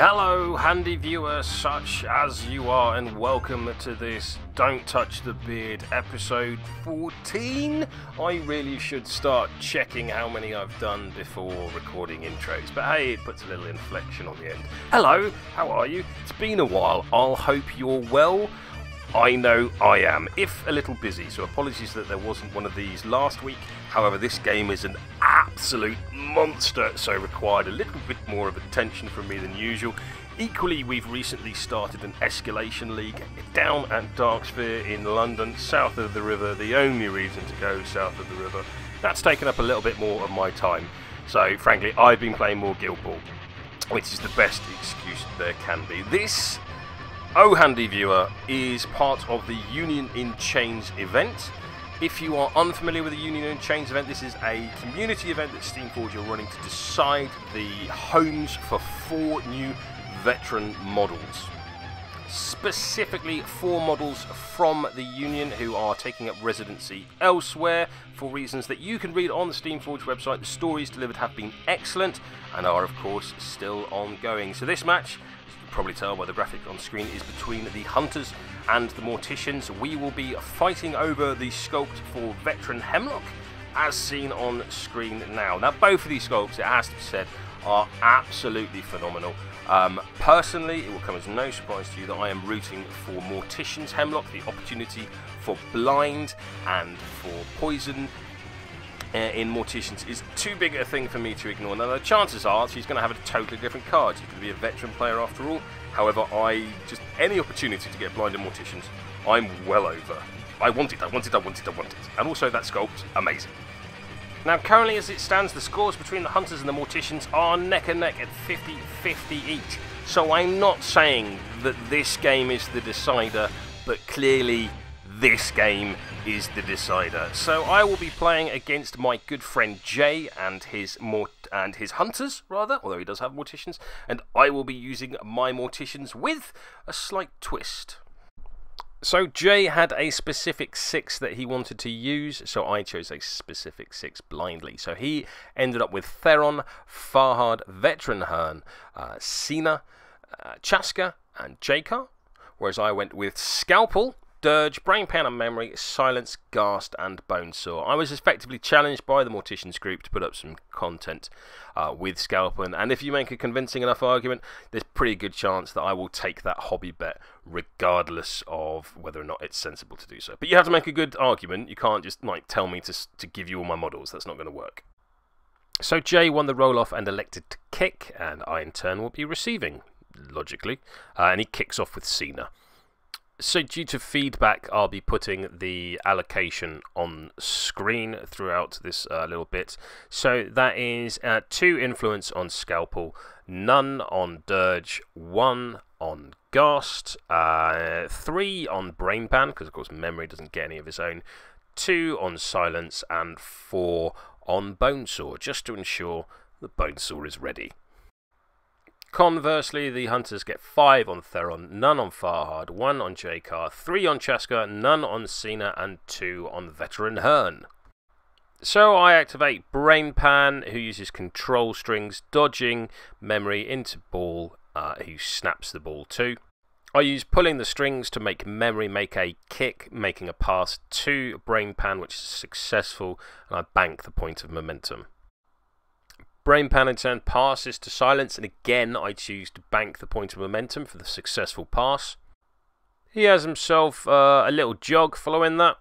Hello, handy viewer such as you are, and welcome to this Don't Touch the Beard episode 14. I really should start checking how many I've done before recording intros, but hey, it puts a little inflection on the end. Hello, how are you? It's been a while. I'll hope you're well. I know I am, if a little busy, so apologies that there wasn't one of these last week. However, this game is an absolute monster, so required a little bit more of attention from me than usual. Equally, we've recently started an escalation league down at Darksphere in London, south of the river, the only reason to go south of the river. That's taken up a little bit more of my time, so frankly, I've been playing more Guild Ball, which is the best excuse there can be. This, oh handy viewer, is part of the Union in Chains event. If you are unfamiliar with the Union in Chains event, this is a community event that Steamforge are running to decide the homes for 4 new veteran models. Specifically 4 models from the Union who are taking up residency elsewhere for reasons that you can read on the Steamforge website. The stories delivered have been excellent and are of course still ongoing. So this match, probably tell by the graphic on screen, is between the Hunters and the Morticians. We will be fighting over the sculpt for Veteran Hemlock, as seen on screen now. Now, both of these sculpts, it has to be said, are absolutely phenomenal. Personally, it will come as no surprise to you that I am rooting for Morticians Hemlock. The opportunity for blind and for poison in Morticians is too big a thing for me to ignore. Now the chances are she's going to have a totally different card. She's going to be a veteran player after all. However, any opportunity to get blind in Morticians, I'm well over. I want it. And also that sculpt, amazing. Now currently as it stands, the scores between the Hunters and the Morticians are neck and neck at 50-50 each. So I'm not saying that this game is the decider, but clearly this game is the decider. So I will be playing against my good friend Jay and his Hunters, rather, although he does have Morticians, and I will be using my Morticians with a slight twist. So Jay had a specific 6 that he wanted to use, so I chose a specific 6 blindly. So he ended up with Theron, Farhad, Veteran Hearn, Cena, Chaska, and Jakar, whereas I went with Scalpel, Dirge, Brain Pan and Memory, Silence, Ghast and Bonesaw. I was effectively challenged by the Morticians group to put up some content with Scalpel, and if you make a convincing enough argument, there's a pretty good chance that I will take that hobby bet regardless of whether or not it's sensible to do so. But you have to make a good argument. You can't just tell me to give you all my models. That's not going to work. So Jay won the roll-off and elected to kick, and I in turn will be receiving, logically, and he kicks off with Cena. So due to feedback, I'll be putting the allocation on screen throughout this little bit. So that is 2 influence on Scalpel, none on Dirge, 1 on Ghast, 3 on Brain Pan, because of course Memory doesn't get any of his own, 2 on Silence, and 4 on Bonesaw, just to ensure that Bonesaw is ready. Conversely, the Hunters get 5 on Theron, none on Farhad, 1 on Jakar, 3 on Chaska, none on Cena, and 2 on Veteran Hearn. So I activate Brain Pan, who uses control strings, dodging Memory into Ball, who snaps the ball too. I use pulling the strings to make Memory make a kick, making a pass to Brain Pan, which is successful, and I bank the point of momentum. Brain Pan in turn passes to Silence, and again I choose to bank the point of momentum for the successful pass. He has himself a little jog following that,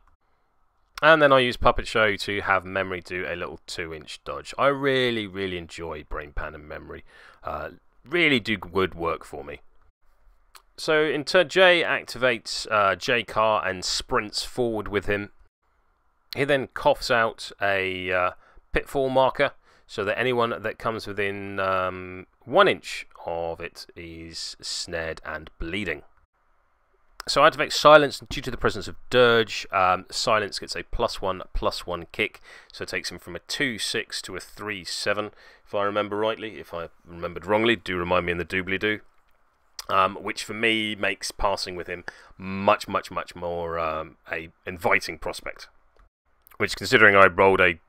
and then I use Puppet Show to have Memory do a little 2-inch dodge. I really enjoy Brain Pan and Memory. Really do good work for me. So in turn, Jay activates Jakar and sprints forward with him. He then coughs out a pitfall marker, so that anyone that comes within 1 inch of it is snared and bleeding. So I activate Silence due to the presence of Dirge. Silence gets a +1/+1 kick, so it takes him from a 2-6 to a 3-7, if I remember rightly. If I remembered wrongly, do remind me in the doobly-doo. Which for me makes passing with him much more a inviting prospect. which, considering I rolled a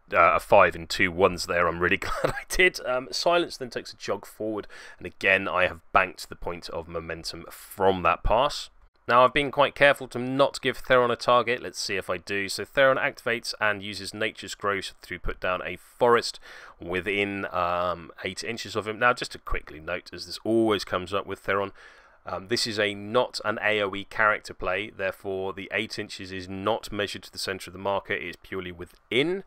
5 and 2 1s there, I'm really glad I did. Silence then takes a jog forward, and again I have banked the point of momentum from that pass. Now, I've been quite careful to not give Theron a target. Let's see if I do. So Theron activates and uses Nature's Growth to put down a forest within 8 inches of him. Now, just to quickly note, as this always comes up with Theron, this is not an AoE character play, therefore the 8 inches is not measured to the centre of the marker, it is purely within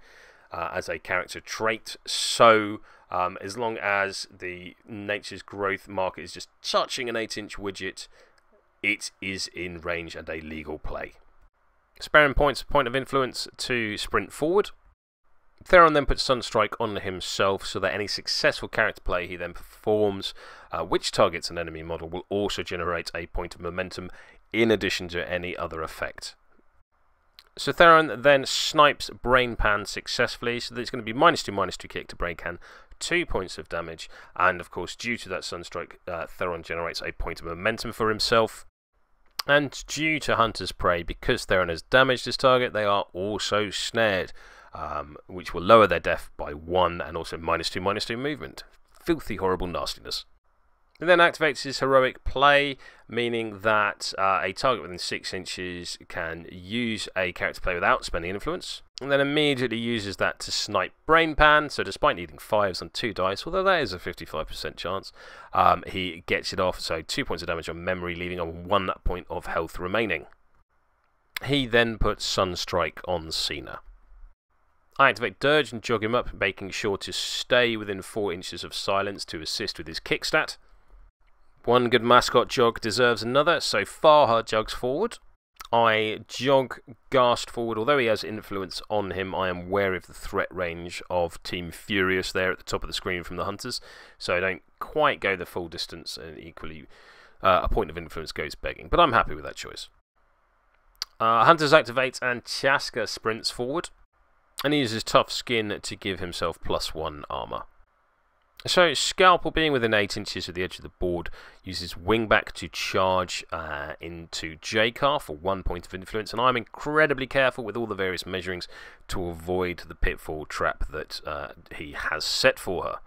as a character trait. So as long as the Nature's Growth marker is just touching an 8-inch widget, it is in range and a legal play. Sparing points, point of influence to sprint forward. Theron then puts Sunstrike on himself so that any successful character play he then performs, which targets an enemy model, will also generate a point of momentum in addition to any other effect. So Theron then snipes Brain Pan successfully, so that it's going to be -2/-2 kick to Brain Pan, 2 points of damage, and of course due to that Sunstrike, Theron generates a point of momentum for himself. And due to Hunter's Prey, because Theron has damaged his target, they are also snared, which will lower their def by 1 and also -2/-2 movement. Filthy, horrible nastiness. He then activates his heroic play, meaning that a target within 6 inches can use a character play without spending influence, and then immediately uses that to snipe Brain Pan. So despite needing 5s on 2 dice, although that is a 55% chance, he gets it off, so 2 points of damage on memory, leaving on 1 point of health remaining. He then puts Sunstrike on Cena. I activate Dirge and jog him up, making sure to stay within 4 inches of silence to assist with his kick stat. One good mascot jog deserves another, so Farha jogs forward. I jog Ghast forward. Although he has influence on him, I am wary of the threat range of Team Furious there at the top of the screen from the Hunters, so I don't quite go the full distance, and equally a point of influence goes begging, but I'm happy with that choice. Hunters activate and Chaska sprints forward, and he uses Tough Skin to give himself +1 armour. So Scalpel, being within 8 inches of the edge of the board, uses Wingback to charge into J-Car for 1 point of influence, and I'm incredibly careful with all the various measurings to avoid the pitfall trap that he has set for her.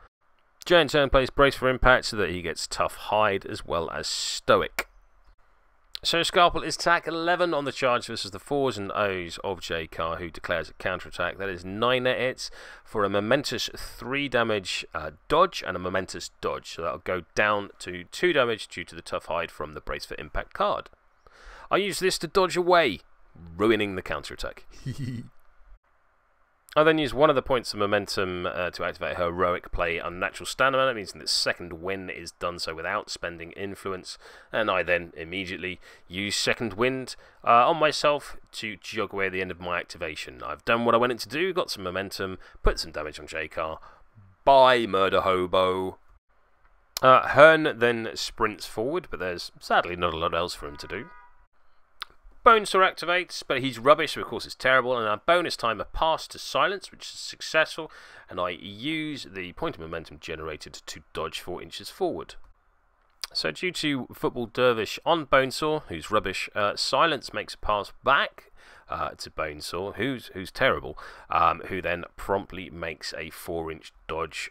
Jay in turn plays Brace for Impact so that he gets Tough Hide as well as Stoic. So Scalpel is attack 11 on the charge versus the 4s and O's of J-Car, who declares a counterattack. That is 9 hits for a momentous 3 damage dodge and a momentous dodge. So that'll go down to 2 damage due to the Tough Hide from the Brace for Impact card. I use this to dodge away, ruining the counterattack. I then use one of the points of momentum to activate heroic play Unnatural Stamina. That means that second wind is done so without spending influence, and I then immediately use second wind on myself to jog away at the end of my activation. I've done what I wanted to do, got some momentum, put some damage on J-Car. Bye, Murder Hobo. Hearn then sprints forward, but there's sadly not a lot else for him to do. Bonesaw activates, but he's rubbish, so of course it's terrible, and our bonus timer passed to silence, which is successful, and I use the point of momentum generated to dodge 4 inches forward. So due to Football Dervish on Bonesaw, who's rubbish, silence makes a pass back to Bonesaw, who's terrible, who then promptly makes a 4-inch dodge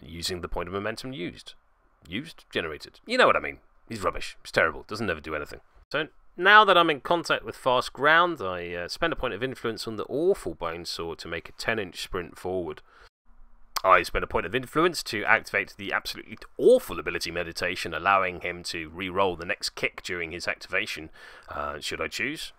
using the point of momentum generated. You know what I mean. He's rubbish. He's terrible. Doesn't never do anything. So now that I'm in contact with fast ground, I spend a point of influence on the awful Bonesaw to make a 10-inch sprint forward. I spend a point of influence to activate the absolutely awful ability Meditation, allowing him to re-roll the next kick during his activation, should I choose.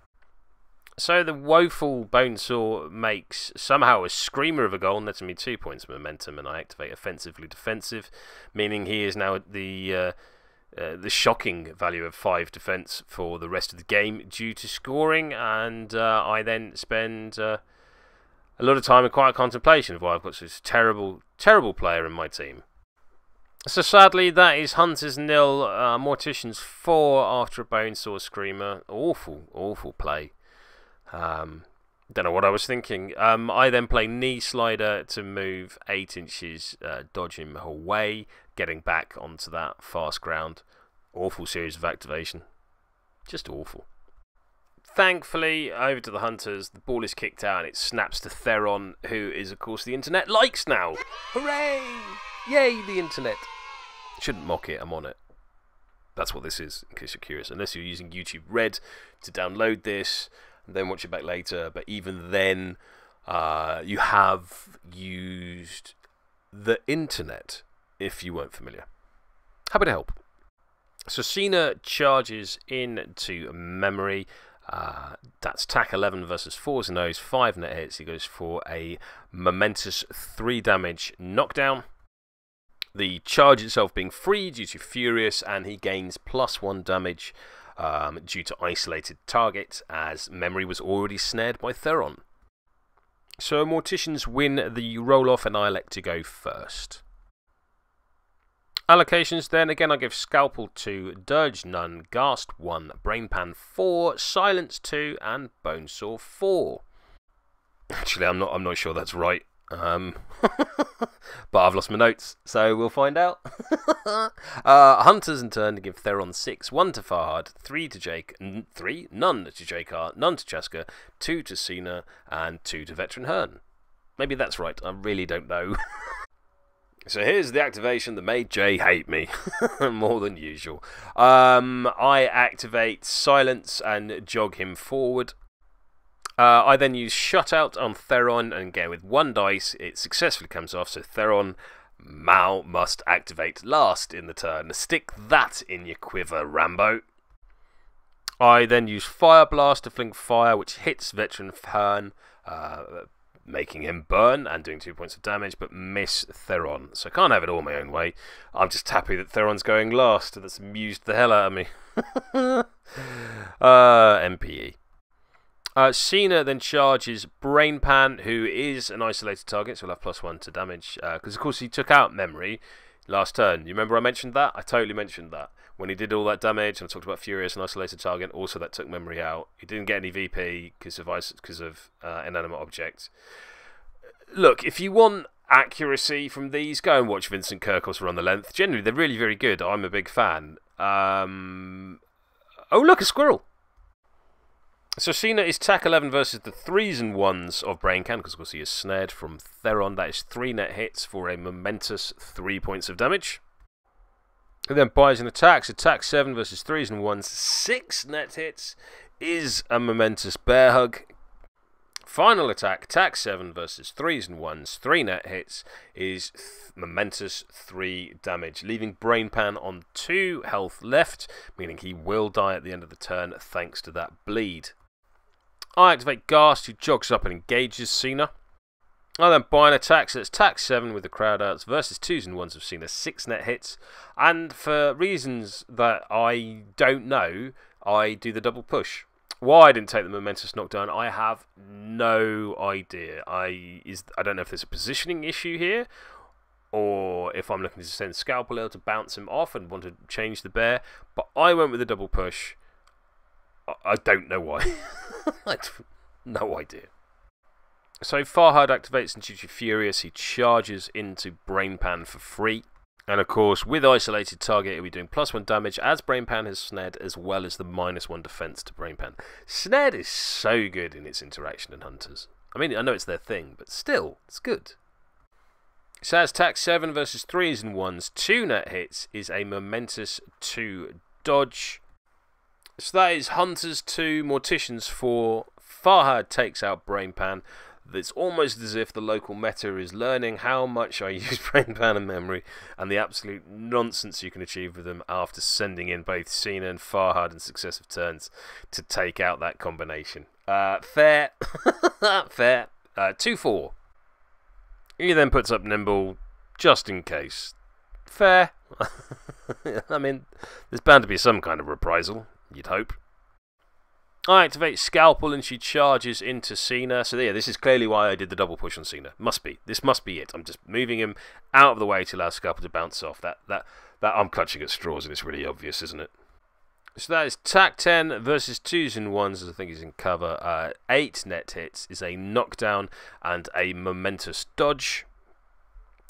So the woeful Bonesaw makes somehow a screamer of a goal, netting me 2 points of momentum, and I activate Offensively Defensive, meaning he is now at the shocking value of 5 defense for the rest of the game due to scoring, and I then spend a lot of time in quiet contemplation of why I've got this terrible, terrible player in my team. So sadly, that is Hunters 0, Morticians 4 after a Bonesaw screamer. Awful, awful play. Don't know what I was thinking. I then play Knee Slider to move 8 inches, dodge him away, getting back onto that fast ground. Awful series of activation. Just awful. thankfully, over to the Hunters, the ball is kicked out and it snaps to Theron, who is, of course, the internet likes now. Hooray! Yay, the internet. Shouldn't mock it, I'm on it. That's what this is, in case you're curious. Unless you're using YouTube Red to download this and then watch it back later. But even then, you have used the internet, if you weren't familiar. Happy to help. So Cena charges into memory. That's tack 11 versus 4s and O's, 5 net hits. He goes for a momentous 3 damage knockdown. The charge itself being free due to Furious, and he gains +1 damage due to isolated target, as memory was already snared by Theron. So Morticians win the roll-off, and I elect to go first. Allocations then, again I give Scalpel 2, Dirge none, Ghast 1, Brainpan 4, Silence 2, and Bonesaw 4. Actually, I'm not sure that's right. But I've lost my notes, so we'll find out. Hunters in turn give Theron 6, 1 to Farhad, 3 to Jake, 3, none to Jakar, none to Chaska, 2 to Cena, and 2 to Veteran Hearn. Maybe that's right, I really don't know. So here's the activation that made Jay hate me more than usual. I activate Silence and jog him forward. I then use Shutout on Theron, and again with 1 dice it successfully comes off, so Theron Mao must activate last in the turn. Stick that in your quiver, Rambo. I then use Fire Blast to fling fire, which hits Veteran Hearn, making him burn and doing 2 points of damage, but miss Theron. So I can't have it all my own way. I'm just happy that Theron's going last, and that's amused the hell out of me. MPE. Cena then charges Brainpan, who is an isolated target, so he'll have +1 to damage, because of course he took out memory last turn. You remember I mentioned that? I totally mentioned that. When he did all that damage, and I talked about Furious and isolated target, also that took memory out. He didn't get any VP because of inanimate objects. Look, if you want accuracy from these, go and watch Vincent Kirkos run the length. Generally, they're really very good. I'm a big fan. Oh, look, a squirrel. So Cena is tack 11 versus the 3s and 1s of Brainpan, because of course he is snared from Theron. That is 3 net hits for a momentous 3 points of damage. And then buys and attacks. Attack 7 versus 3s and 1s, 6 net hits is a momentous bear hug. Final attack, attack 7 versus 3s and 1s, 3 net hits is momentous 3 damage, leaving Brainpan on 2 health left, meaning he will die at the end of the turn thanks to that bleed. I activate Ghast, who jogs up and engages Cena. I then buy an attack, so it's attack 7 with the crowd outs versus 2s and 1s of Cena, 6 net hits, and for reasons that I don't know, I do the double push. Why I didn't take the momentous knockdown, I have no idea. I don't know if there's a positioning issue here, or if I'm looking to send Scalpel to bounce him off and want to change the bear, but I went with the double push. I don't know why. No idea. So Farhad activates and due to Furious, he charges into Brainpan for free. And of course, with isolated target, he'll be doing +1 damage as Brainpan has snared, as well as the -1 defense to Brainpan. Snared is so good in its interaction in Hunters. I mean, I know it's their thing, but still, it's good. So as attack 7 versus 3s and 1s, 2 net hits is a momentous 2 dodge. So that is Hunters 2, Morticians 4. Farhad takes out Brainpan. It's almost as if the local meta is learning how much I use Brainpan and memory, and the absolute nonsense you can achieve with them after sending in both Cena and Farhad in successive turns to take out that combination. Fair. Fair. 2-4. He then puts up Nimble, just in case. Fair. I mean, there's bound to be some kind of reprisal, you'd hope. I activate Scalpel and she charges into Cena. So yeah, this is clearly why I did the double push on Cena. Must be. This must be it. I'm just moving him out of the way to allow Scalpel to bounce off. That I'm clutching at straws, and it's really obvious, isn't it? So that is tack 10 versus 2s and 1s, as I think he's in cover. 8 net hits is a knockdown and a momentous dodge.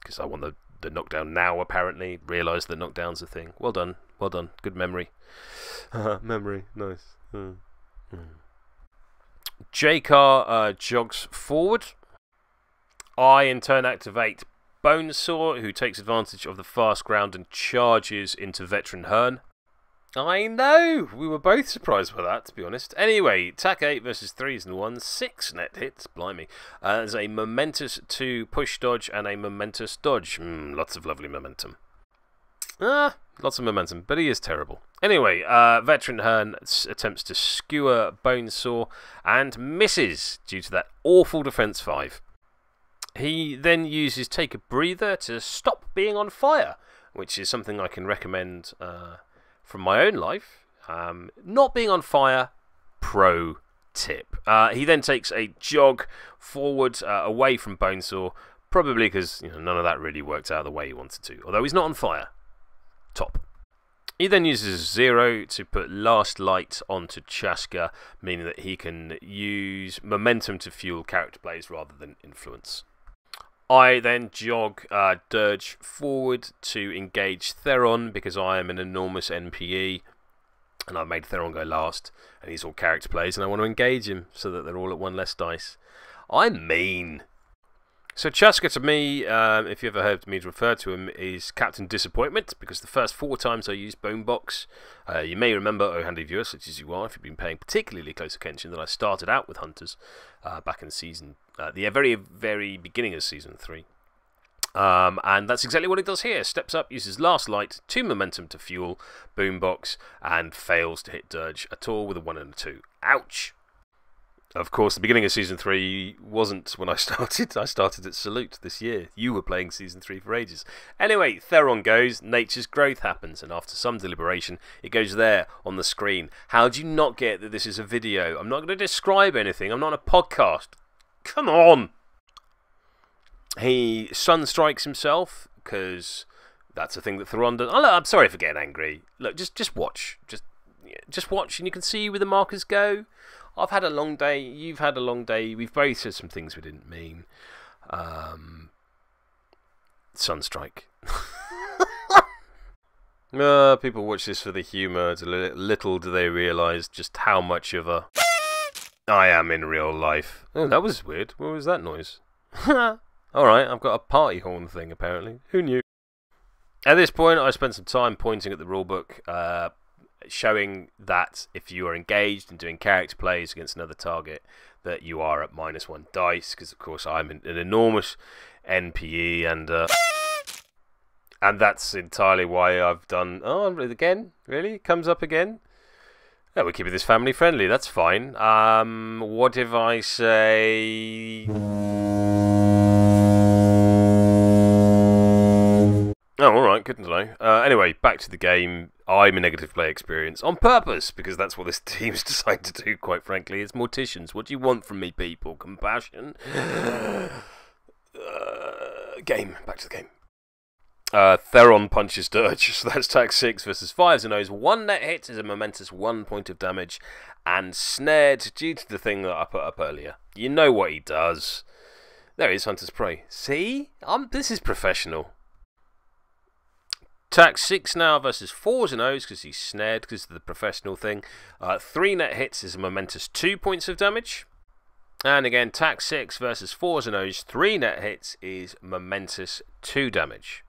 Because I want the knockdown now, apparently. Realise the knockdown's a thing. Well done. Well done. Good memory. Memory. Nice. J-Car jogs forward. I in turn activate Bonesaw, who takes advantage of the fast ground and charges into Veteran Hearn. I know! We were both surprised by that, to be honest. Anyway, attack 8 versus 3s and 1s, 6 net hits, blimey. There's a momentous 2 push dodge and a momentous dodge. Lots of lovely momentum. Lots of momentum, but he is terrible. Anyway, Veteran Hearn attempts to skewer Bonesaw and misses due to that awful defense 5. He then uses Take a Breather to stop being on fire, which is something I can recommend from my own life. Not being on fire, pro tip. He then takes a jog forward away from Bonesaw, probably because none of that really worked out the way he wanted to, although he's not on fire. Top. He then uses 0 to put Last Light onto Chaska, meaning that he can use momentum to fuel character plays rather than influence. I then jog Dirge forward to engage Theron because I am an enormous NPE and I've made Theron go last and he's all character plays and I want to engage him so that they're all at 1 less dice. I'm mean. So Chaska to me, if you ever heard me refer to him, is Captain Disappointment, because the first 4 times I used Bonebox, you may remember, oh handy viewer, such as you are, if you've been paying particularly close attention, that I started out with Hunters back in the very, very beginning of Season 3. And that's exactly what it does here. Steps up, uses Last Light, 2 momentum to fuel Boombox, and fails to hit Dirge at all with a 1 and a 2. Ouch! Of course, the beginning of Season 3 wasn't when I started. I started at Salute this year. You were playing Season 3 for ages. Anyway, Theron goes, Nature's Growth happens, and after some deliberation, it goes there on the screen. How do you not get that this is a video? I'm not going to describe anything. I'm not on a podcast. Come on! He Sunstrikes himself, because that's a thing that Theron does. Oh, look, I'm sorry for getting angry. Look, just watch. Just watch, and you can see where the markers go. I've had a long day, you've had a long day, we've both said some things we didn't mean. Sunstrike. People watch this for the humour, little do they realise just how much of a I am in real life. Oh, that was weird. What was that noise? Alright, I've got a party horn thing apparently. Who knew? At this point, I spent some time pointing at the rulebook, showing that if you are engaged in doing character plays against another target, that you are at -1 dice, because of course I'm an enormous NPE, and that's entirely why I've done... Oh, again? Really? It comes up again? Yeah, we're keeping this family friendly, that's fine. What if I say... Oh, alright, good to know. Anyway, back to the game. I'm a negative play experience on purpose, because that's what this team's decided to do, quite frankly. It's Morticians. What do you want from me, people? Compassion? Game. Back to the game. Theron punches Dirge. So that's attack 6 versus 5s and O's. 1 net hit is a momentous 1 point of damage, and snared due to the thing that I put up earlier. You know what he does. There is Hunter's Prey. See? This is professional. Attack 6 now versus 4s and O's because he's snared because of the professional thing. 3 net hits is a momentous 2 points of damage. And again, attack 6 versus 4s and O's. 3 net hits is momentous 2 damage.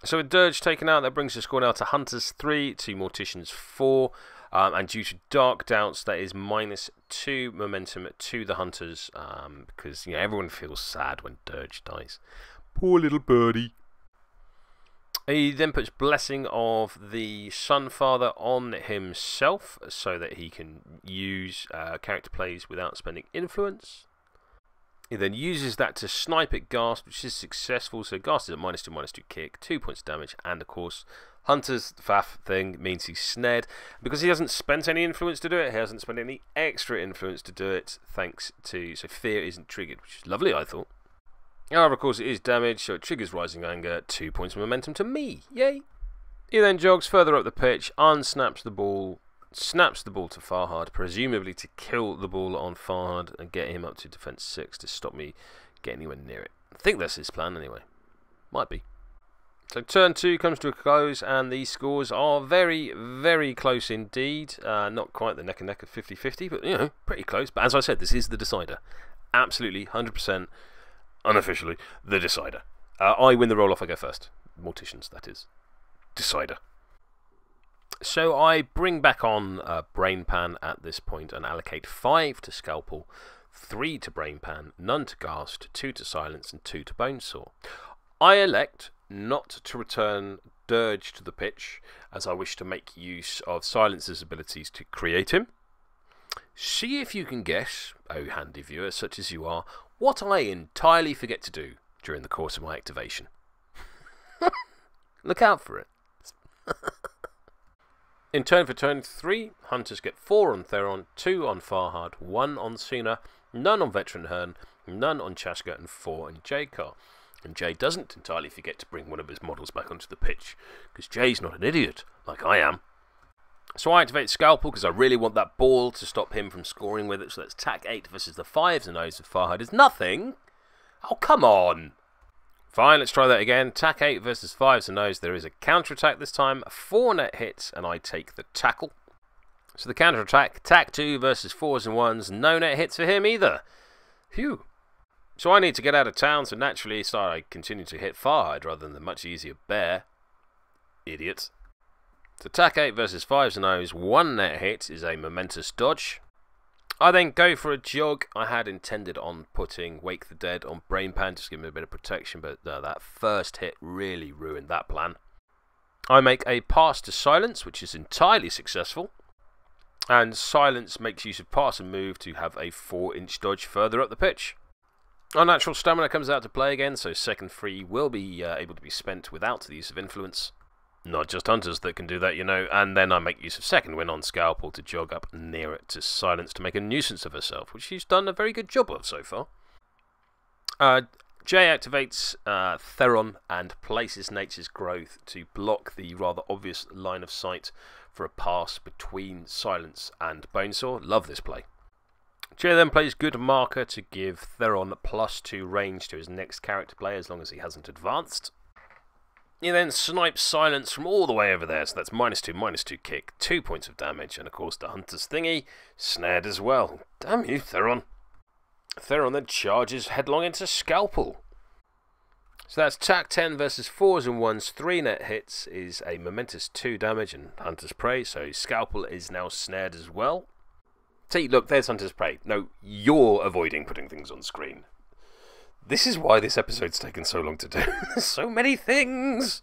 So with Dirge taken out, that brings the score now to Hunters 3 to Morticians 4. And due to Dark Doubts, that is -2 momentum to the Hunters. Because everyone feels sad when Dirge dies. Poor little birdie. He then puts Blessing of the Sunfather on himself so that he can use character plays without spending influence. He then uses that to snipe at Ghast, which is successful. So Ghast is at -2/-2 kick, 2 points of damage, and of course, Hunter's faff thing means he's snared. Because he hasn't spent any influence to do it, he hasn't spent any extra influence to do it, thanks to... So fear isn't triggered, which is lovely, I thought. However, of course, it is damage, so it triggers Rising Anger, 2 points of momentum to me. Yay! He then jogs further up the pitch, unsnaps the ball, snaps the ball to Farhad, presumably to kill the ball on Farhad and get him up to defense 6 to stop me getting anywhere near it. I think that's his plan anyway. Might be. So turn 2 comes to a close, and these scores are very, very close indeed. Not quite the neck and neck of 50-50, but, you know, pretty close. But as I said, this is the decider. Absolutely, 100%, unofficially, the decider. I win the roll-off, I go first. Morticians, that is. Decider. So I bring back on Brain Pan at this point and allocate 5 to Scalpel, 3 to Brain Pan, none to Ghast, 2 to Silence, and 2 to Bonesaw. I elect not to return Dirge to the pitch, as I wish to make use of Silence's abilities to create him. See if you can guess, oh handy viewer such as you are, what I entirely forget to do during the course of my activation. Look out for it. In turn for turn 3, Hunters get 4 on Theron, 2 on Farhad, 1 on Cena, none on Veteran Hearn, none on Chaska, and 4 on J-Car. And Jay doesn't entirely forget to bring one of his models back onto the pitch, because Jay's not an idiot, like I am. So I activate Scalpel, because I really want that ball to stop him from scoring with it, so that's Tack 8 versus the 5s and O's of Farhad is nothing. Oh, come on. Fine, let's try that again. Tack 8 versus 5s and O's, there is a counter-attack this time, 4 net hits, and I take the tackle. So the counter-attack, Tack 2 versus 4s and 1s, no net hits for him either. Phew. So I need to get out of town, so naturally I continue to hit Farhad rather than the much easier bear. Idiots. So Tack 8 versus 5s and O's, 1 net hit is a momentous dodge. I then go for a jog. I had intended on putting Wake the Dead on Brain Pan, just to give me a bit of protection, but that first hit really ruined that plan. I make a pass to Silence, which is entirely successful. And Silence makes use of pass and move to have a 4-inch dodge further up the pitch. Unnatural Stamina comes out to play again, so second free will be able to be spent without the use of influence. Not just Hunters that can do that, you know. And then I make use of second win on Scalpel to jog up near it to Silence to make a nuisance of herself, which she's done a very good job of so far. Jay activates Theron and places Nature's Growth to block the rather obvious line of sight for a pass between Silence and Bonesaw. Love this play. Jay then plays Good Marker to give Theron +2 range to his next character play as long as he hasn't advanced. He then snipes Silence from all the way over there, so that's -2 kick, 2 points of damage, and of course the Hunter's thingy, snared as well. Damn you, Theron. Theron then charges headlong into Scalpel. So that's Tack 10 versus 4s and 1s, 3 net hits is a momentous 2 damage and Hunter's Prey, so Scalpel is now snared as well. See, look, there's Hunter's Prey. No, you're avoiding putting things on screen. This is why this episode's taken so long to do. There's so many things!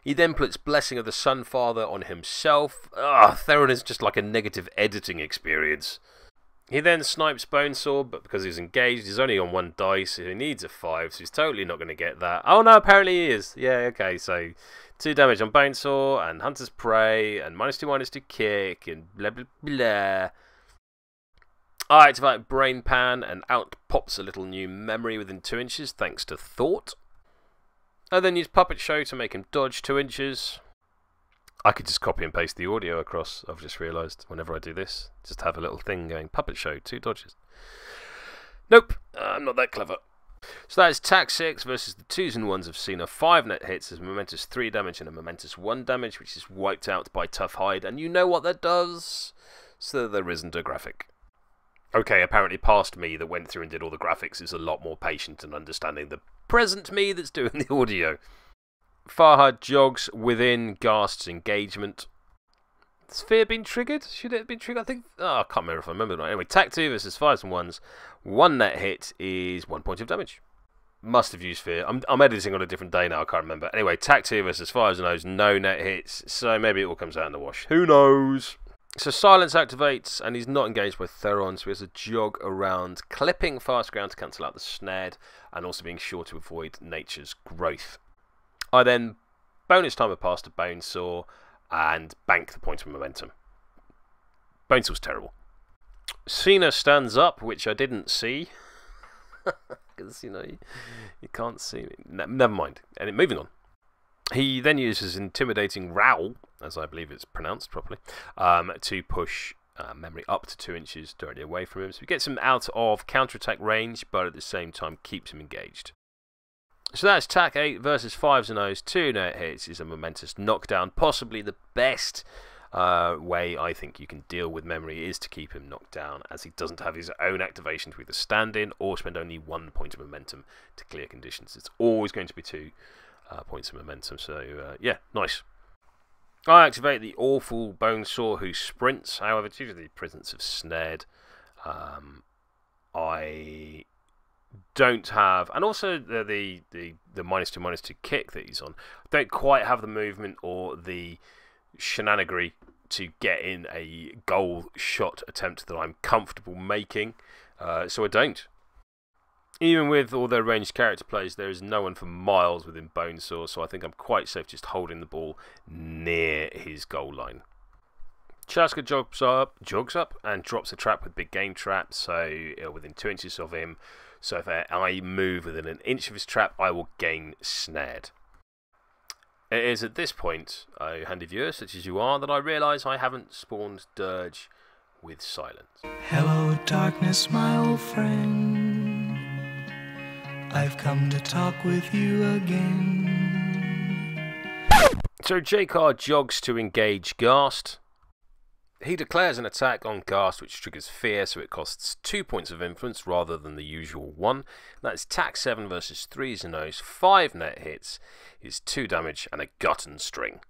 He then puts Blessing of the Sunfather on himself. Theron is just like a negative editing experience. He then snipes Bonesaw, but because he's engaged, he's only on 1 dice, so he needs a 5, so he's totally not going to get that. Oh no, apparently he is. Yeah, okay, so 2 damage on Bonesaw, and Hunter's Prey, and -2/-2 kick, and blah blah blah. I activate Brain Pan, and out pops a little new memory within 2 inches, thanks to Thought. I then use Puppet Show to make him dodge 2 inches. I could just copy and paste the audio across, I've just realised, whenever I do this. Just have a little thing going, Puppet Show, 2 dodges. Nope, I'm not that clever. So that is Tack 6 versus the 2s and 1s of Cena. 5 net hits is momentous 3 damage and a momentous 1 damage, which is wiped out by Tough Hide. And you know what that does? So there isn't a graphic. Okay, apparently past me that went through and did all the graphics is a lot more patient and understanding the present me that's doing the audio. Farhad jogs within Ghast's engagement. Has Fear been triggered? Should it have been triggered? I think... I can't remember if I remember right. Anyway, Tack 2 versus 5s and 1s. 1 net hit is 1 point of damage. Must have used Fear. I'm editing on a different day now, I can't remember. Anyway, Tack 2 versus 5s and O's, no net hits. So maybe it all comes out in the wash. Who knows? So Silence activates, and he's not engaged with Theron, so he has a jog around, clipping fast ground to cancel out the snared, and also being sure to avoid Nature's Growth. I then bonus time a pass to Bonesaw, and bank the point of momentum. Bonesaw's terrible. Cena stands up, which I didn't see. Because, you know, you can't see me. Never mind. And moving on. He then uses Intimidating Growl, as I believe it's pronounced properly, to push memory up to 2 inches directly away from him. So he gets him out of counterattack range, but at the same time keeps him engaged. So that's attack 8 versus 5s and O's. 2 net hits is a momentous knockdown. Possibly the best way I think you can deal with memory is to keep him knocked down, as he doesn't have his own activation to either stand in or spend only 1 point of momentum to clear conditions. It's always going to be 2 points of momentum. So yeah, nice. I activate the awful Bonesaw, who sprints. However, due to the presence of Snared, I don't have, and also the -2/-2 kick that he's on, don't quite have the movement or the shenanigery to get in a goal shot attempt that I'm comfortable making, so I don't. Even with all their ranged character plays, there is no one for miles within Bonesaw, so I think I'm quite safe just holding the ball near his goal line. Chaska jogs up and drops a trap with big game trap, so within 2 inches of him. So if I move within an inch of his trap, I will gain snared. It is at this point, oh handy viewer such as you are, that I realise I haven't spawned Dirge with silence. Hello darkness, my old friend, I've come to talk with you again. So J-Car jogs to engage Ghast. He declares an attack on Ghast which triggers fear, so it costs 2 points of influence rather than the usual 1. That's attack 7 versus 3s and O's. 5 net hits is 2 damage and a Gutten String.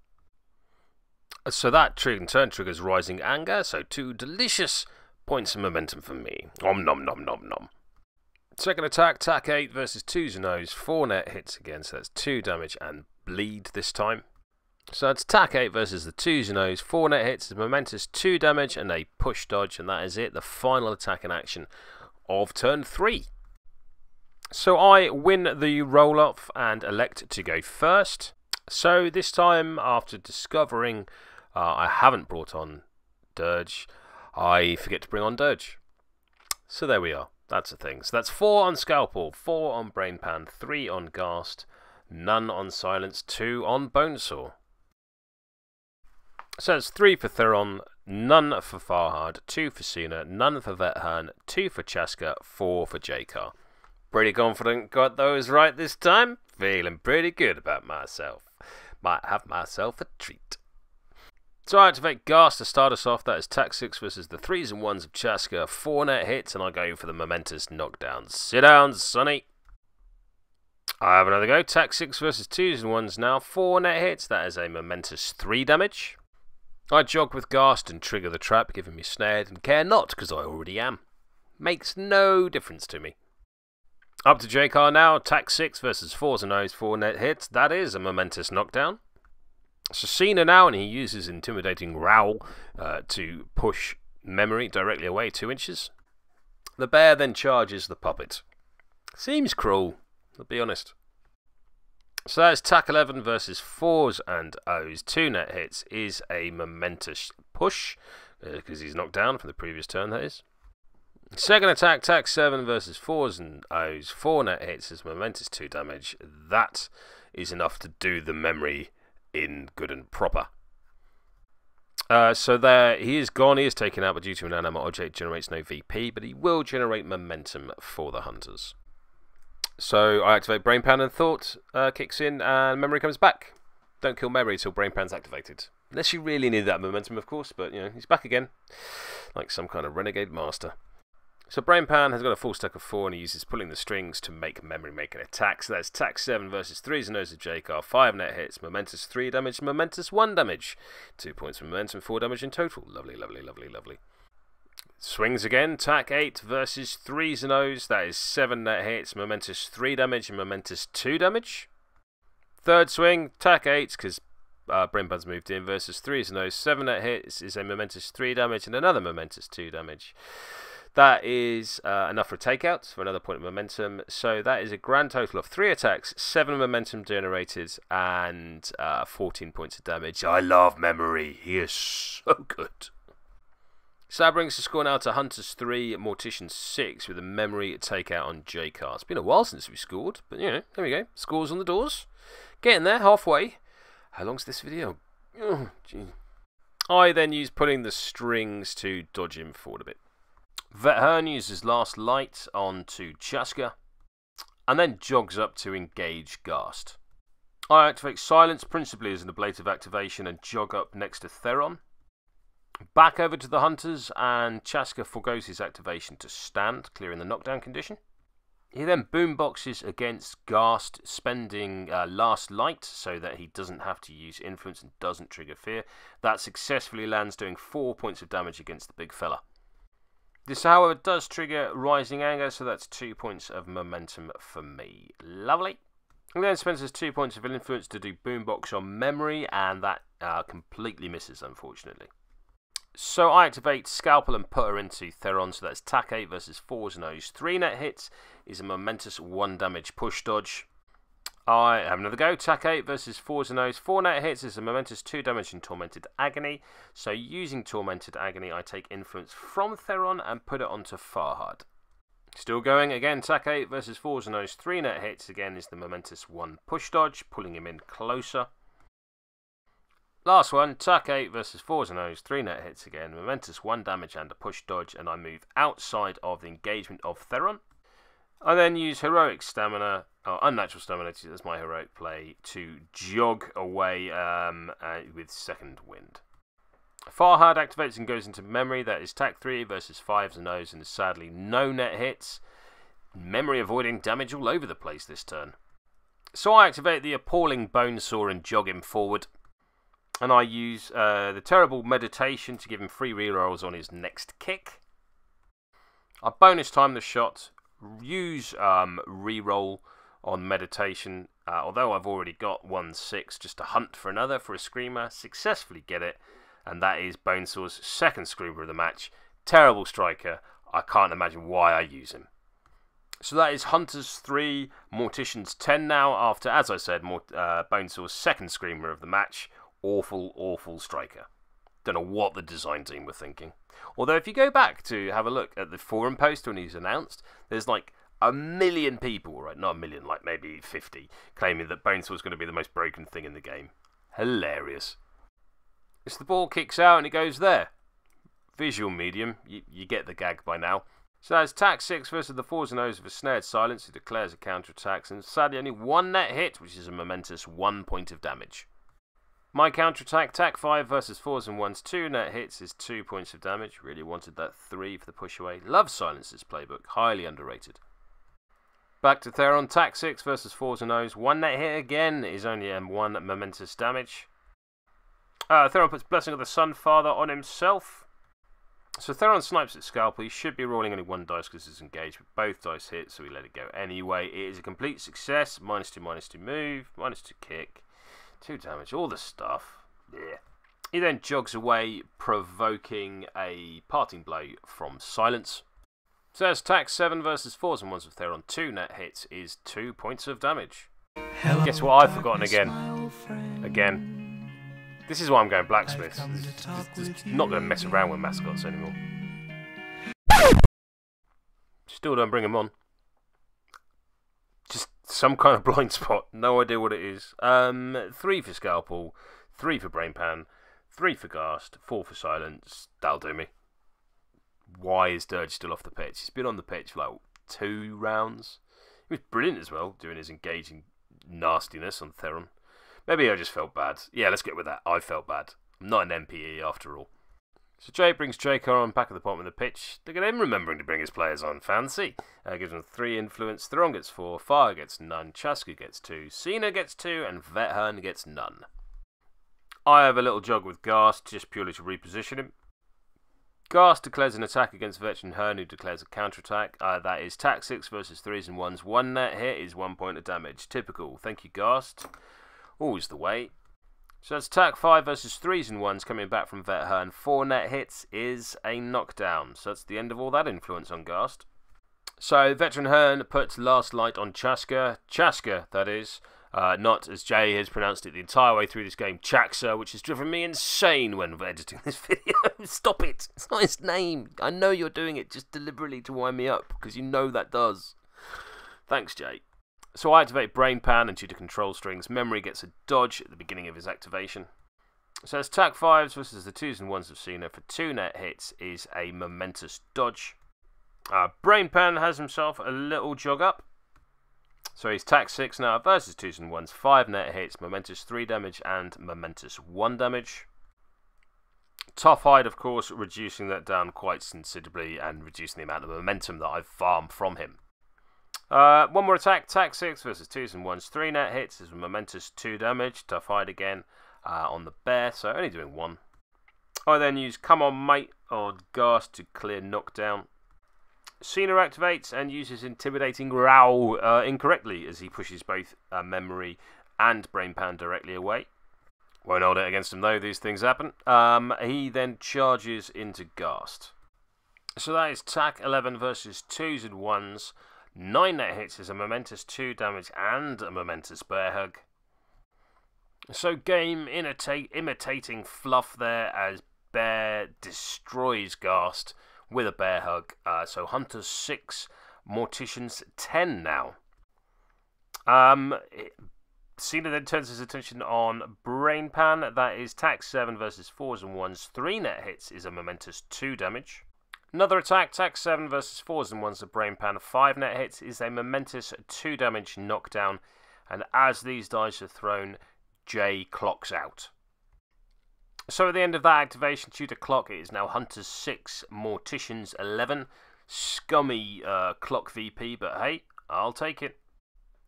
So that in turn triggers Rising Anger, so 2 delicious points of momentum for me. Om nom nom nom nom. Second attack, attack 8 versus 2s and O's. 4 net hits again, so that's 2 damage and bleed this time. So it's attack 8 versus the 2s and O's. 4 net hits is momentous, 2 damage and a push dodge, and that is it. The final attack in action of turn 3. So I win the roll-off and elect to go first. So this time, after discovering I haven't brought on Dirge, I forget to bring on Dirge. So there we are. That's a thing. So that's 4 on Scalpel, 4 on Brainpan, 3 on Ghast, none on Silence, 2 on Bonesaw. So it's 3 for Theron, none for Farhad, 2 for Cena, none for Vethern, 2 for Chaska, 4 for J-Car. Pretty confident got those right this time. Feeling pretty good about myself. Might have myself a treat. So I activate Ghast to start us off. That is attack 6 versus the 3s and 1s of Chaska. 4 net hits, and I go for the momentous knockdown. Sit down, Sonny. I have another go. Attack 6 versus 2s and 1s now. 4 net hits. That is a momentous 3 damage. I jog with Ghast and trigger the trap, giving me snared, and care not, because I already am. Makes no difference to me. Up to J-Car now. Attack 6 versus 4s and O's. 4 net hits. That is a momentous knockdown. So Cena now, and he uses Intimidating Growl to push Memory directly away 2 inches. The bear then charges the puppet. Seems cruel, I'll be honest. So that's attack 11 versus 4s and O's. 2 net hits is a momentous push, because he's knocked down from the previous turn, that is. Second attack, attack 7 versus 4s and O's. 4 net hits is momentous 2 damage. That is enough to do the Memory in good and proper. So there, he is gone, he is taken out, but due to an inanimate object, generates no VP, but he will generate momentum for the hunters. So I activate Brainpan and Thought kicks in, and Memory comes back. Don't kill Memory till Brainpan's activated. Unless you really need that momentum, of course, but you know, he's back again, like some kind of renegade master. So Brainpan has got a full stack of 4, and he uses pulling the strings to make Memory make an attack. So that's attack 7 versus 3s and O's of J-Car. 5 net hits, momentous 3 damage, momentous 1 damage. 2 points of momentum, 4 damage in total. Lovely, lovely, lovely, lovely. Swings again, attack 8 versus 3s and O's. That is 7 net hits, momentous 3 damage, and momentous 2 damage. Third swing, attack 8, because Brainpan's moved in, versus 3s and O's. 7 net hits is a momentous 3 damage, and another momentous 2 damage. That is enough for a takeout, for another point of momentum. So that is a grand total of 3 attacks, 7 momentum generated, and 14 points of damage. I love Memory. He is so good. So that brings the score now to Hunters 3, Morticians 6, with a Memory takeout on J-Car. It's been a while since we scored, but you know, there we go. Scores on the doors. Getting there, halfway. How long's this video? Oh, gee. I then use pulling the strings to dodge him forward a bit. Vethern uses Last Light onto Chaska. and then jogs up to engage Ghast. I activate Silence, principally as an ablative activation, and jog up next to Theron. Back over to the Hunters, and Chaska forgoes his activation to stand, clearing the knockdown condition. He then boomboxes against Ghast, spending Last Light so that he doesn't have to use Influence and doesn't trigger Fear. That successfully lands, doing 4 points of damage against the big fella. This, however, does trigger Rising Anger, so that's 2 points of momentum for me. Lovely. He then spends his 2 points of influence to do Boombox on Memory, and that completely misses, unfortunately. So I activate Scalpel and put her into Theron, so that's attack 8 versus 4's nose. 3 net hits is a momentous 1 damage push dodge. I have another go. Attack 8 versus 4's nose. 4 net hits is a momentous 2 damage in Tormented Agony. So using Tormented Agony, I take influence from Theron and put it onto Farhad. Still going, again, attack 8 versus 4's nose, 3 net hits, again is the momentous 1 push dodge, pulling him in closer. Last one, attack 8 versus 4's nose, 3 net hits again, momentous 1 damage and a push dodge, and I move outside of the engagement of Theron. I then use Heroic Stamina, or Unnatural Stamina as my heroic play, to jog away with Second Wind. Farhad activates and goes into Memory. That is attack 3 versus 5's nose, and is sadly no net hits. Memory avoiding damage all over the place this turn. So I activate the Appalling Bonesaw and jog him forward. And I use the Terrible Meditation to give him 3 rerolls on his next kick. I bonus time the shot, use reroll on Meditation, although I've already got 1/6 just to hunt for another for a Screamer, successfully get it. And that is Bonesaw's second Screamer of the match. Terrible striker. I can't imagine why I use him. So that is Hunters 3, Morticians 10 now, after, as I said, Bonesaw's second Screamer of the match. Awful, awful striker. Don't know what the design team were thinking. Although if you go back to have a look at the forum post when he's announced, there's like a million people, right? Not a million, like maybe 50, claiming that Bonesaw was going to be the most broken thing in the game. Hilarious. So the ball kicks out and it goes there. Visual medium, you get the gag by now. So that's attack 6 versus the 4's nose of a Snared Silence, who declares a counter-attack, and sadly only 1 net hit, which is a momentous 1 point of damage. My counter-attack, attack 5 versus 4's and 1's 2 net hits is 2 points of damage. Really wanted that 3 for the push away. Love Silence's playbook, highly underrated. Back to Theron, attack 6 versus 4's nose. 1 net hit again is only 1 momentous damage. Theron puts Blessing of the Sun Father on himself. So Theron snipes at Scalpel. He should be rolling only 1 dice because it's engaged, but both dice hit, so we let it go anyway. It is a complete success. -2/-2 move, -2 kick, 2 damage, all the stuff. Yeah. He then jogs away, provoking a parting blow from Silence. So that's attack 7 versus 4's and 1's of Theron. 2 net hits is 2 points of damage. Hello, Guess what I've forgotten darkness, again? my old friend. Again. This is why I'm going Blacksmiths. I've come to talk Just with you. not going to mess around with mascots anymore. Still don't bring them on. Just some kind of blind spot. No idea what it is. 3 for Scalpel, 3 for Brain Pan, 3 for Ghast, 4 for Silence. That'll do me. Why is Dirge still off the pitch? He's been on the pitch for like 2 rounds. He was brilliant as well, doing his engaging nastiness on Theron. Maybe I just felt bad. Yeah, let's get with that. I felt bad. I'm not an MPE after all. So Jay brings Draco on back at the bottom of the pitch. Look at him remembering to bring his players on. Fancy. Gives him 3 influence. Theron gets 4. Fire gets none. Chaska gets 2. Cena gets 2. And Vethern gets none. I have a little jog with Ghast, just purely to reposition him. Ghast declares an attack against Veteran Hearn, who declares a counter-attack. That is attack 6 versus 3's and 1's. 1 net hit is 1 point of damage. Typical. Thank you, Ghast. Always the way. So that's attack 5 versus 3's and 1's coming back from Vethern. 4 net hits is a knockdown. So that's the end of all that influence on Ghast. So Veteran Hearn puts Last Light on Chaska. Chaska, that is. Not, as Jay has pronounced it the entire way through this game, Chaxa, which has driven me insane when editing this video. Stop it. It's not his name. I know you're doing it just deliberately to wind me up, because you know that does. Thanks, Jay. So I activate Brain Pan, and due to control strings, Memory gets a dodge at the beginning of his activation. So it's attack 5s versus the 2's and 1's of Cena for 2 net hits is a momentous dodge. Brain Pan has himself a little jog up. So he's tax 6 now versus 2s and 1s, 5 net hits, momentous 3 damage and momentous 1 damage. Tough hide, of course, reducing that down quite considerably and reducing the amount of momentum that I've farmed from him. One more attack, tax 6 versus 2s and 1s, 3 net hits is momentous 2 damage, tough hide again on the bear, so only doing 1. I then use Come On Mate on Ghast to clear knockdown. Cena activates and uses Intimidating Growl incorrectly as he pushes both Memory and Brain Pan directly away. Won't hold it against him though, these things happen. He then charges into Ghast. So that is tack 11 versus 2s and 1s. 9 net hits is a momentous 2 damage and a momentous bear hug. So game imitating fluff there as Bear destroys Ghast with a bear hug. So Hunter's 6, Morticians 10 now. Cena then turns his attention on Brain Pan. That is tax 7 versus 4s and 1s. 3 net hits is a momentous 2 damage. Another attack, tax 7 versus 4s and 1s of Brain Pan. 5 net hits is a momentous 2 damage knockdown. And as these dice are thrown, Jay clocks out. So at the end of that activation, due to clock, it is now Hunter's 6, Morticians 11. Scummy clock VP, but hey, I'll take it.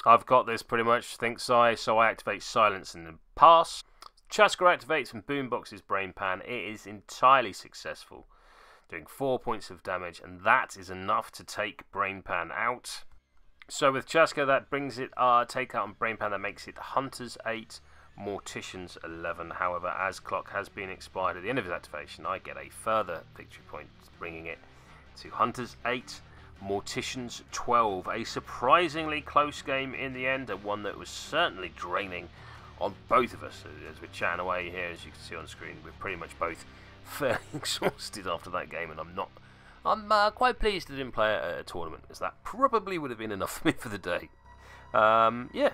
I've got this pretty much, thinks I, so I activate Silence and then pass. Chasker activates and boomboxes Brain Pan. It is entirely successful, doing 4 points of damage, and that is enough to take Brain Pan out. So with Chasker, that brings it, take out on Brain Pan, that makes it Hunter's 8, Morticians 11. However, as clock has been expired at the end of his activation, I get a further victory point, bringing it to Hunter's 8, Morticians 12. A surprisingly close game in the end, and one that was certainly draining on both of us. As we're chatting away here, as you can see on screen, we're pretty much both fairly exhausted after that game, and I'm quite pleased I didn't play a tournament, as that probably would have been enough for me for the day. Yeah.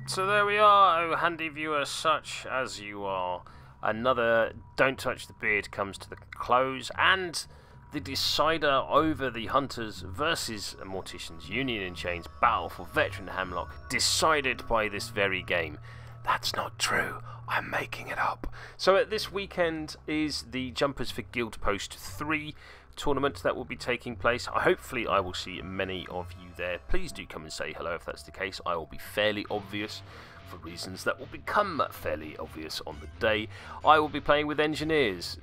So there we are, oh handy viewer, such as you are. Another Don't Touch the Beard comes to the close, and the decider over the Hunters versus Morticians Union in Chains battle for Veteran Hemlock, decided by this very game. That's not true, I'm making it up. So this weekend is the Jumpers for Guild Post 3 tournament that will be taking place. Hopefully I will see many of you there. Please do come and say hello if that's the case. I will be fairly obvious for reasons that will become fairly obvious on the day. I will be playing with engineers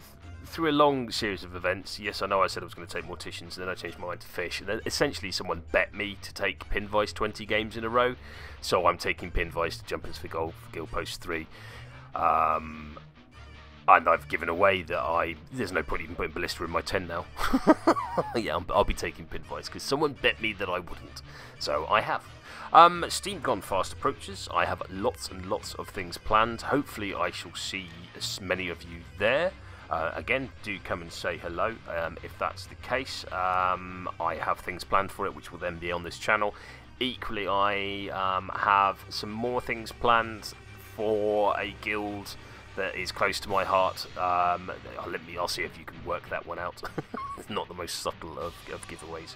through a long series of events. Yes, I know I said I was going to take Morticians, and then I changed my mind to Fish, and then essentially someone bet me to take Pinvice 20 games in a row, so I'm taking Pinvice to Jumpers for Guild Post 3. And I've given away that there's no point even putting Ballista in my 10 now. Yeah, I'll be taking Pinvice, because someone bet me that I wouldn't. So I have. Steam Gone Fast approaches. I have lots and lots of things planned. Hopefully I shall see as many of you there. Again, do come and say hello if that's the case. I have things planned for it, which will then be on this channel. Equally, I have some more things planned for a guild that is close to my heart. I'll see if you can work that one out. It's not the most subtle of giveaways.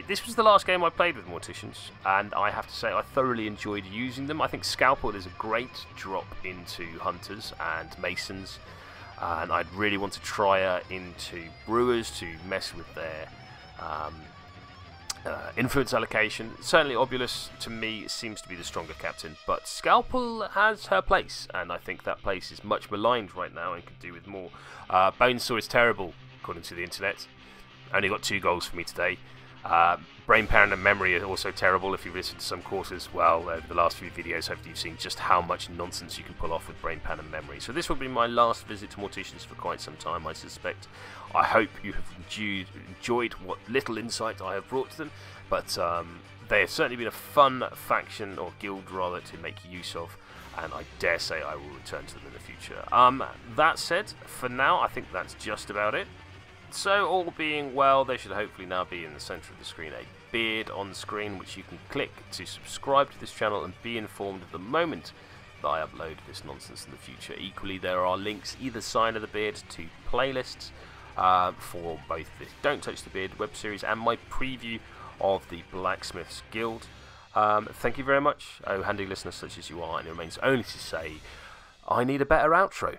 This was the last game I played with Morticians, and I have to say I thoroughly enjoyed using them. I think Scalpel is a great drop into Hunters and Masons, and I'd really want to try her into Brewers to mess with their influence allocation. Certainly Obulus, to me, seems to be the stronger captain, but Scalpel has her place, and I think that place is much maligned right now and could do with more. Bonesaw is terrible, according to the internet. Only got 2 goals for me today. Brain Pan and Memory are also terrible. If you've listened to some courses, well, over the last few videos, hopefully you've seen just how much nonsense you can pull off with Brain Pan and Memory. So this will be my last visit to Morticians for quite some time, I suspect. I hope you have enjoyed what little insight I have brought to them, but they have certainly been a fun faction, or guild rather, to make use of, and I dare say I will return to them in the future. That said, for now, I think that's just about it. So, all being well, there should hopefully now be in the centre of the screen a beard on screen, which you can click to subscribe to this channel and be informed of the moment that I upload this nonsense in the future. Equally, there are links either side of the beard to playlists for both this Don't Touch the Beard web series and my preview of the Blacksmiths Guild. Thank you very much, oh handy listeners such as you are, and it remains only to say, I need a better outro.